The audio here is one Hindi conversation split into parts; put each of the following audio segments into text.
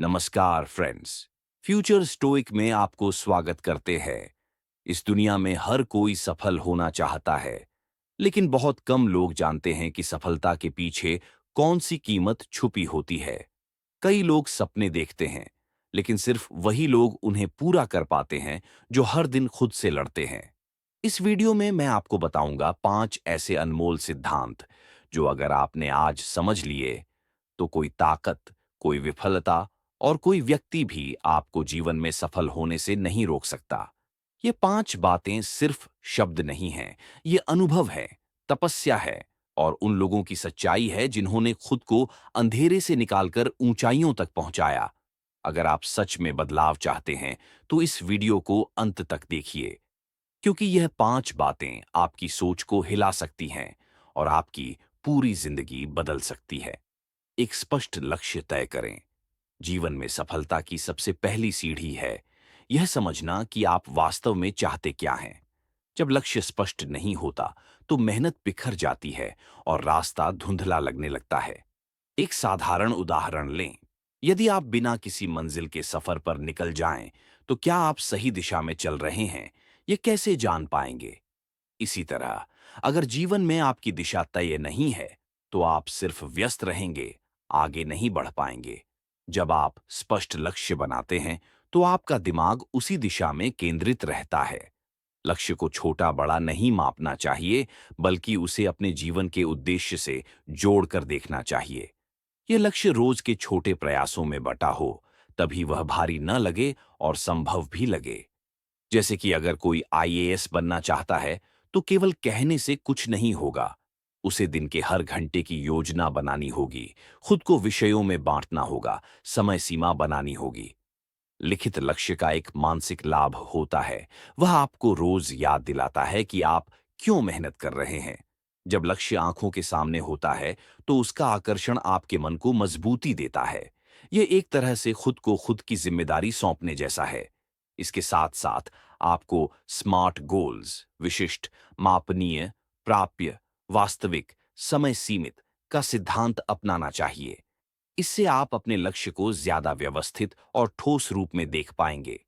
नमस्कार फ्रेंड्स। फ्यूचर स्टोइक में आपको स्वागत करते हैं। इस दुनिया में हर कोई सफल होना चाहता है, लेकिन बहुत कम लोग जानते हैं कि सफलता के पीछे कौन सी कीमत छुपी होती है। कई लोग सपने देखते हैं, लेकिन सिर्फ वही लोग उन्हें पूरा कर पाते हैं जो हर दिन खुद से लड़ते हैं। इस वीडियो में मैं आपको बताऊंगा 5 ऐसे अनमोल सिद्धांत जो अगर आपने आज समझ लिए तो कोई ताकत, कोई विफलता और कोई व्यक्ति भी आपको जीवन में सफल होने से नहीं रोक सकता। ये 5 बातें सिर्फ शब्द नहीं हैं, ये अनुभव है, तपस्या है और उन लोगों की सच्चाई है जिन्होंने खुद को अंधेरे से निकालकर ऊंचाइयों तक पहुंचाया। अगर आप सच में बदलाव चाहते हैं, तो इस वीडियो को अंत तक देखिए, क्योंकि यह 5 बातें आपकी सोच को हिला सकती हैं और आपकी पूरी जिंदगी बदल सकती है। एक स्पष्ट लक्ष्य तय करें। जीवन में सफलता की सबसे पहली सीढ़ी है यह समझना कि आप वास्तव में चाहते क्या हैं। जब लक्ष्य स्पष्ट नहीं होता, तो मेहनत बिखर जाती है और रास्ता धुंधला लगने लगता है। एक साधारण उदाहरण लें। यदि आप बिना किसी मंजिल के सफर पर निकल जाएं, तो क्या आप सही दिशा में चल रहे हैं, ये कैसे जान पाएंगे? इसी तरह, अगर जीवन में आपकी दिशा तय नहीं है, तो आप सिर्फ व्यस्त रहेंगे, आगे नहीं बढ़ पाएंगे। जब आप स्पष्ट लक्ष्य बनाते हैं, तो आपका दिमाग उसी दिशा में केंद्रित रहता है। लक्ष्य को छोटा बड़ा नहीं मापना चाहिए, बल्कि उसे अपने जीवन के उद्देश्य से जोड़कर देखना चाहिए। यह लक्ष्य रोज के छोटे प्रयासों में बटा हो, तभी वह भारी न लगे और संभव भी लगे। जैसे कि अगर कोई आईएएस बनना चाहता है, तो केवल कहने से कुछ नहीं होगा। उसे दिन के हर घंटे की योजना बनानी होगी, खुद को विषयों में बांटना होगा, समय सीमा बनानी होगी। लिखित लक्ष्य का एक मानसिक लाभ होता है, वह आपको रोज याद दिलाता है कि आप क्यों मेहनत कर रहे हैं। जब लक्ष्य आंखों के सामने होता है, तो उसका आकर्षण आपके मन को मजबूती देता है। यह एक तरह से खुद को खुद की जिम्मेदारी सौंपने जैसा है। इसके साथ साथ आपको स्मार्ट गोल्स, विशिष्ट, मापनीय, प्राप्य, वास्तविक, समय सीमित का सिद्धांत अपनाना चाहिए। इससे आप अपने लक्ष्य को ज्यादा व्यवस्थित और ठोस रूप में देख पाएंगे।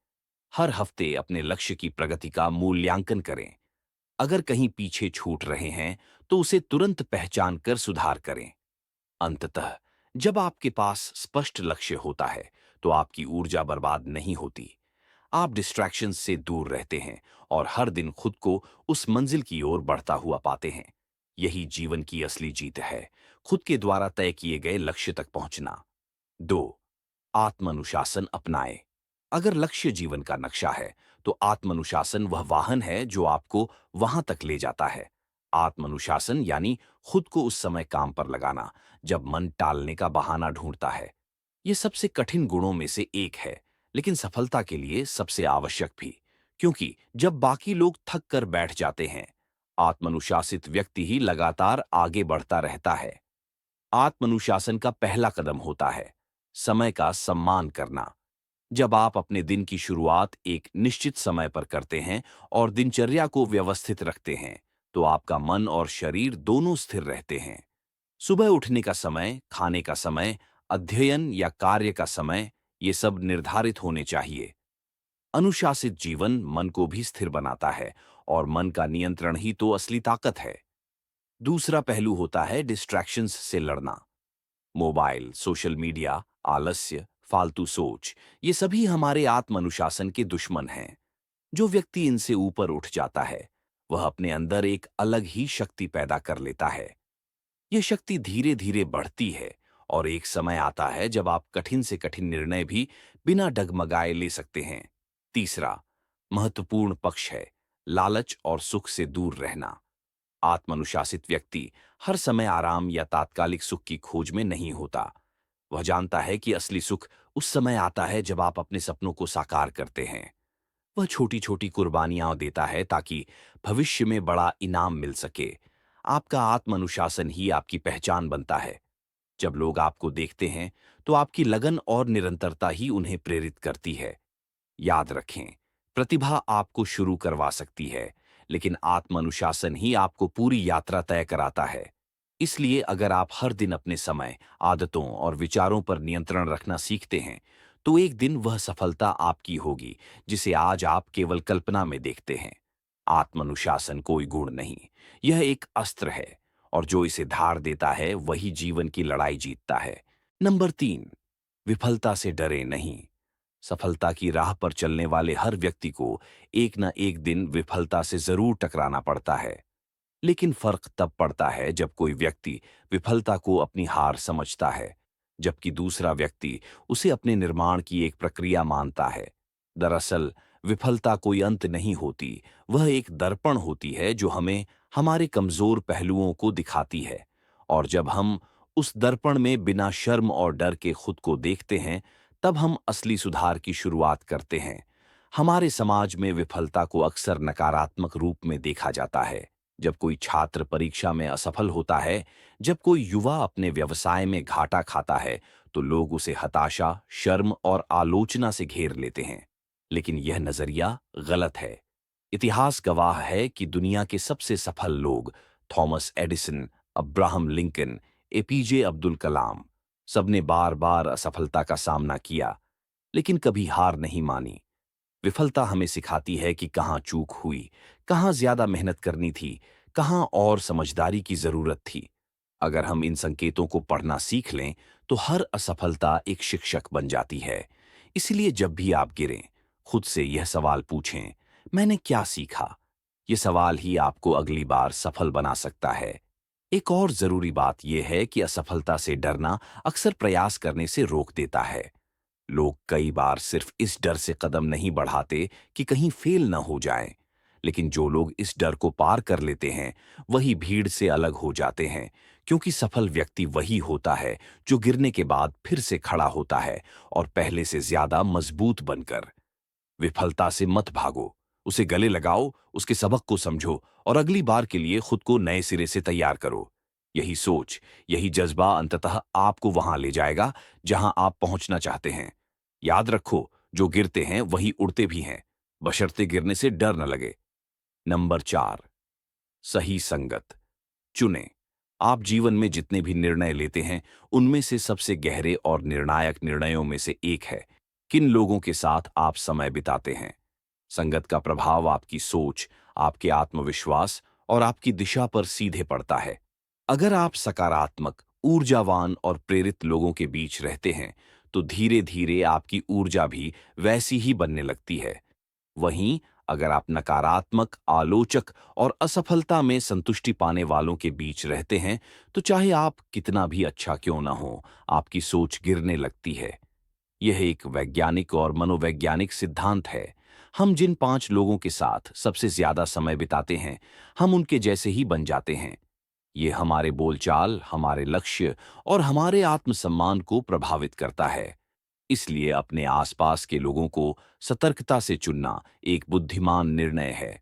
हर हफ्ते अपने लक्ष्य की प्रगति का मूल्यांकन करें। अगर कहीं पीछे छूट रहे हैं, तो उसे तुरंत पहचान कर सुधार करें। अंततः, जब आपके पास स्पष्ट लक्ष्य होता है, तो आपकी ऊर्जा बर्बाद नहीं होती। आप डिस्ट्रैक्शंस से दूर रहते हैं और हर दिन खुद को उस मंजिल की ओर बढ़ता हुआ पाते हैं। यही जीवन की असली जीत है, खुद के द्वारा तय किए गए लक्ष्य तक पहुंचना। 2. आत्मानुशासन अपनाएं। अगर लक्ष्य जीवन का नक्शा है, तो आत्मानुशासन वह वाहन है जो आपको वहां तक ले जाता है। आत्मानुशासन यानी खुद को उस समय काम पर लगाना, जब मन टालने का बहाना ढूंढता है। यह सबसे कठिन गुणों में से एक है, लेकिन सफलता के लिए सबसे आवश्यक भी, क्योंकि जब बाकी लोग थक कर बैठ जाते हैं, आत्मानुशासित व्यक्ति ही लगातार आगे बढ़ता रहता है। आत्मानुशासन का पहला कदम होता है समय का सम्मान करना। जब आप अपने दिन की शुरुआत एक निश्चित समय पर करते हैं और दिनचर्या को व्यवस्थित रखते हैं, तो आपका मन और शरीर दोनों स्थिर रहते हैं। सुबह उठने का समय, खाने का समय, अध्ययन या कार्य का समय, ये सब निर्धारित होने चाहिए। अनुशासित जीवन मन को भी स्थिर बनाता है और मन का नियंत्रण ही तो असली ताकत है। दूसरा पहलू होता है डिस्ट्रैक्शंस से लड़ना। मोबाइल, सोशल मीडिया, आलस्य, फालतू सोच, ये सभी हमारे आत्म अनुशासन के दुश्मन हैं। जो व्यक्ति इनसे ऊपर उठ जाता है, वह अपने अंदर एक अलग ही शक्ति पैदा कर लेता है। यह शक्ति धीरे धीरे बढ़ती है और एक समय आता है जब आप कठिन से कठिन निर्णय भी बिना डगमगाए ले सकते हैं। तीसरा महत्वपूर्ण पक्ष है लालच और सुख से दूर रहना। आत्मानुशासित व्यक्ति हर समय आराम या तात्कालिक सुख की खोज में नहीं होता। वह जानता है कि असली सुख उस समय आता है जब आप अपने सपनों को साकार करते हैं। वह छोटी छोटी कुर्बानियां देता है ताकि भविष्य में बड़ा इनाम मिल सके। आपका आत्मानुशासन ही आपकी पहचान बनता है। जब लोग आपको देखते हैं, तो आपकी लगन और निरंतरता ही उन्हें प्रेरित करती है। याद रखें, प्रतिभा आपको शुरू करवा सकती है, लेकिन आत्मानुशासन ही आपको पूरी यात्रा तय कराता है। इसलिए अगर आप हर दिन अपने समय, आदतों और विचारों पर नियंत्रण रखना सीखते हैं, तो एक दिन वह सफलता आपकी होगी जिसे आज आप केवल कल्पना में देखते हैं। आत्मानुशासन कोई गुण नहीं, यह एक अस्त्र है, और जो इसे धार देता है वही जीवन की लड़ाई जीतता है। नंबर 3, विफलता से डरे नहीं। सफलता की राह पर चलने वाले हर व्यक्ति को एक न एक दिन विफलता से जरूर टकराना पड़ता है। लेकिन फर्क तब पड़ता है जब कोई व्यक्ति विफलता को अपनी हार समझता है, जबकि दूसरा व्यक्ति उसे अपने निर्माण की एक प्रक्रिया मानता है। दरअसल विफलता कोई अंत नहीं होती, वह एक दर्पण होती है जो हमें हमारे कमजोर पहलुओं को दिखाती है। और जब हम उस दर्पण में बिना शर्म और डर के खुद को देखते हैं, तब हम असली सुधार की शुरुआत करते हैं। हमारे समाज में विफलता को अक्सर नकारात्मक रूप में देखा जाता है। जब कोई छात्र परीक्षा में असफल होता है, जब कोई युवा अपने व्यवसाय में घाटा खाता है, तो लोग उसे हताशा, शर्म और आलोचना से घेर लेते हैं। लेकिन यह नजरिया गलत है। इतिहास गवाह है कि दुनिया के सबसे सफल लोग, Thomas Edison, Abraham Lincoln, A P J Abdul Kalam, सबने बार बार असफलता का सामना किया, लेकिन कभी हार नहीं मानी। विफलता हमें सिखाती है कि कहाँ चूक हुई, कहाँ ज्यादा मेहनत करनी थी, कहाँ और समझदारी की जरूरत थी। अगर हम इन संकेतों को पढ़ना सीख लें, तो हर असफलता एक शिक्षक बन जाती है। इसलिए जब भी आप गिरें, खुद से यह सवाल पूछें, मैंने क्या सीखा? यह सवाल ही आपको अगली बार सफल बना सकता है। एक और जरूरी बात यह है कि असफलता से डरना अक्सर प्रयास करने से रोक देता है। लोग कई बार सिर्फ इस डर से कदम नहीं बढ़ाते कि कहीं फेल न हो जाएं, लेकिन जो लोग इस डर को पार कर लेते हैं, वही भीड़ से अलग हो जाते हैं, क्योंकि सफल व्यक्ति वही होता है जो गिरने के बाद फिर से खड़ा होता है, और पहले से ज्यादा मजबूत बनकर। विफलता से मत भागो, उसे गले लगाओ, उसके सबक को समझो और अगली बार के लिए खुद को नए सिरे से तैयार करो। यही सोच, यही जज्बा अंततः आपको वहां ले जाएगा जहां आप पहुंचना चाहते हैं। याद रखो, जो गिरते हैं वही उड़ते भी हैं, बशर्ते गिरने से डर न लगे। नंबर 4, सही संगत चुनें। आप जीवन में जितने भी निर्णय लेते हैं, उनमें से सबसे गहरे और निर्णायक निर्णयों में से एक है किन लोगों के साथ आप समय बिताते हैं। संगत का प्रभाव आपकी सोच, आपके आत्मविश्वास और आपकी दिशा पर सीधे पड़ता है। अगर आप सकारात्मक, ऊर्जावान और प्रेरित लोगों के बीच रहते हैं, तो धीरे धीरे आपकी ऊर्जा भी वैसी ही बनने लगती है। वहीं अगर आप नकारात्मक, आलोचक और असफलता में संतुष्टि पाने वालों के बीच रहते हैं, तो चाहे आप कितना भी अच्छा क्यों ना हो, आपकी सोच गिरने लगती है। यह एक वैज्ञानिक और मनोवैज्ञानिक सिद्धांत है। हम जिन 5 लोगों के साथ सबसे ज्यादा समय बिताते हैं, हम उनके जैसे ही बन जाते हैं। ये हमारे बोलचाल, हमारे लक्ष्य और हमारे आत्मसम्मान को प्रभावित करता है। इसलिए अपने आसपास के लोगों को सतर्कता से चुनना एक बुद्धिमान निर्णय है।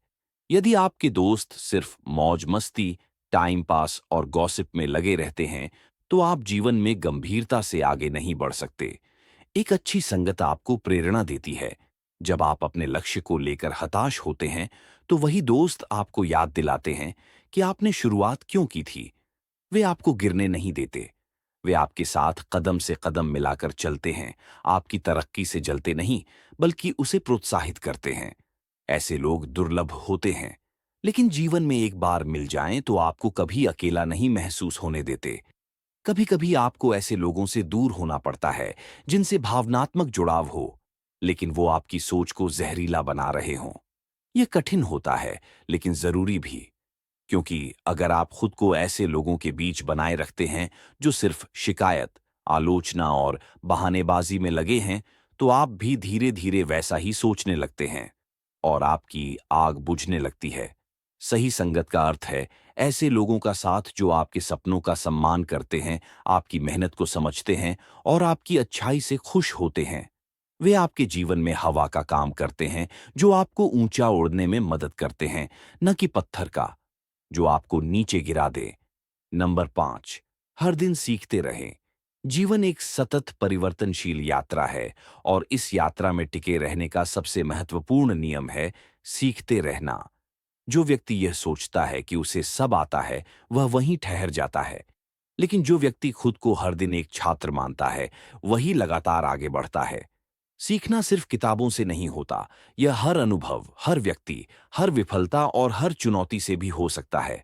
यदि आपके दोस्त सिर्फ मौज मस्ती, टाइम पास और गॉसिप में लगे रहते हैं, तो आप जीवन में गंभीरता से आगे नहीं बढ़ सकते। एक अच्छी संगत आपको प्रेरणा देती है। जब आप अपने लक्ष्य को लेकर हताश होते हैं, तो वही दोस्त आपको याद दिलाते हैं कि आपने शुरुआत क्यों की थी। वे आपको गिरने नहीं देते। वे आपके साथ कदम से कदम मिलाकर चलते हैं, आपकी तरक्की से जलते नहीं, बल्कि उसे प्रोत्साहित करते हैं। ऐसे लोग दुर्लभ होते हैं, लेकिन जीवन में एक बार मिल जाएं तो आपको कभी अकेला नहीं महसूस होने देते। कभी कभी आपको ऐसे लोगों से दूर होना पड़ता है जिनसे भावनात्मक जुड़ाव हो, लेकिन वो आपकी सोच को जहरीला बना रहे हों। यह कठिन होता है, लेकिन जरूरी भी, क्योंकि अगर आप खुद को ऐसे लोगों के बीच बनाए रखते हैं जो सिर्फ शिकायत, आलोचना और बहानेबाजी में लगे हैं, तो आप भी धीरे धीरे वैसा ही सोचने लगते हैं और आपकी आग बुझने लगती है। सही संगत का अर्थ है ऐसे लोगों का साथ जो आपके सपनों का सम्मान करते हैं, आपकी मेहनत को समझते हैं और आपकी अच्छाई से खुश होते हैं। वे आपके जीवन में हवा का काम करते हैं, जो आपको ऊंचा उड़ने में मदद करते हैं, न कि पत्थर का, जो आपको नीचे गिरा दे। नंबर 5, हर दिन सीखते रहें। जीवन एक सतत परिवर्तनशील यात्रा है, और इस यात्रा में टिके रहने का सबसे महत्वपूर्ण नियम है सीखते रहना। जो व्यक्ति यह सोचता है कि उसे सब आता है, वह वहीं ठहर जाता है। लेकिन जो व्यक्ति खुद को हर दिन एक छात्र मानता है, वही लगातार आगे बढ़ता है। सीखना सिर्फ किताबों से नहीं होता, यह हर अनुभव, हर व्यक्ति, हर विफलता और हर चुनौती से भी हो सकता है।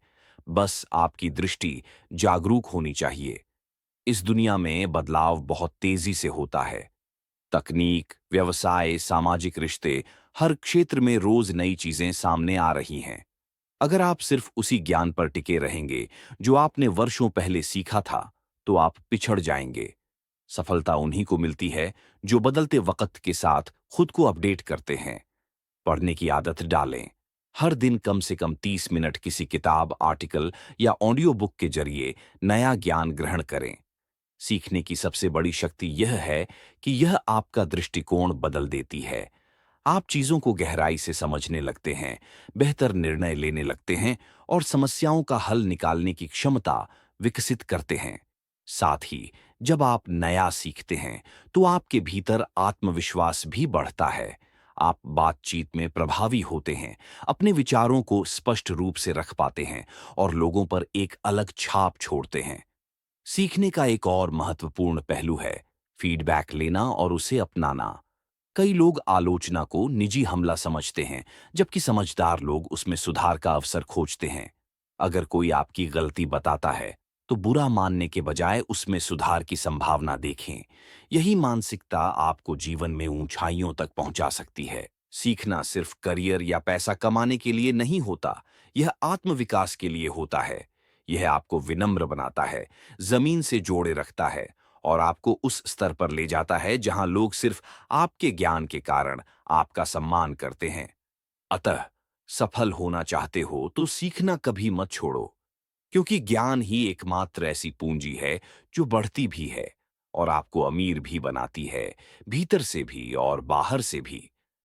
बस आपकी दृष्टि जागरूक होनी चाहिए। इस दुनिया में बदलाव बहुत तेजी से होता है। तकनीक, व्यवसाय, सामाजिक रिश्ते, हर क्षेत्र में रोज नई चीजें सामने आ रही हैं। अगर आप सिर्फ उसी ज्ञान पर टिके रहेंगे जो आपने वर्षों पहले सीखा था, तो आप पिछड़ जाएंगे। सफलता उन्हीं को मिलती है जो बदलते वक्त के साथ खुद को अपडेट करते हैं। पढ़ने की आदत डालें। हर दिन कम से कम 30 मिनट किसी किताब, आर्टिकल या ऑडियो बुक के जरिए नया ज्ञान ग्रहण करें। सीखने की सबसे बड़ी शक्ति यह है कि यह आपका दृष्टिकोण बदल देती है। आप चीजों को गहराई से समझने लगते हैं, बेहतर निर्णय लेने लगते हैं और समस्याओं का हल निकालने की क्षमता विकसित करते हैं। साथ ही जब आप नया सीखते हैं, तो आपके भीतर आत्मविश्वास भी बढ़ता है। आप बातचीत में प्रभावी होते हैं, अपने विचारों को स्पष्ट रूप से रख पाते हैं और लोगों पर एक अलग छाप छोड़ते हैं। सीखने का एक और महत्वपूर्ण पहलू है फीडबैक लेना और उसे अपनाना। कई लोग आलोचना को निजी हमला समझते हैं, जबकि समझदार लोग उसमें सुधार का अवसर खोजते हैं। अगर कोई आपकी गलती बताता है, तो बुरा मानने के बजाय उसमें सुधार की संभावना देखें। यही मानसिकता आपको जीवन में ऊंचाइयों तक पहुंचा सकती है। सीखना सिर्फ करियर या पैसा कमाने के लिए नहीं होता, यह आत्मविकास के लिए होता है। यह आपको विनम्र बनाता है, जमीन से जोड़े रखता है और आपको उस स्तर पर ले जाता है जहां लोग सिर्फ आपके ज्ञान के कारण आपका सम्मान करते हैं। अतः सफल होना चाहते हो तो सीखना कभी मत छोड़ो, क्योंकि ज्ञान ही एकमात्र ऐसी पूंजी है जो बढ़ती भी है और आपको अमीर भी बनाती है, भीतर से भी और बाहर से भी।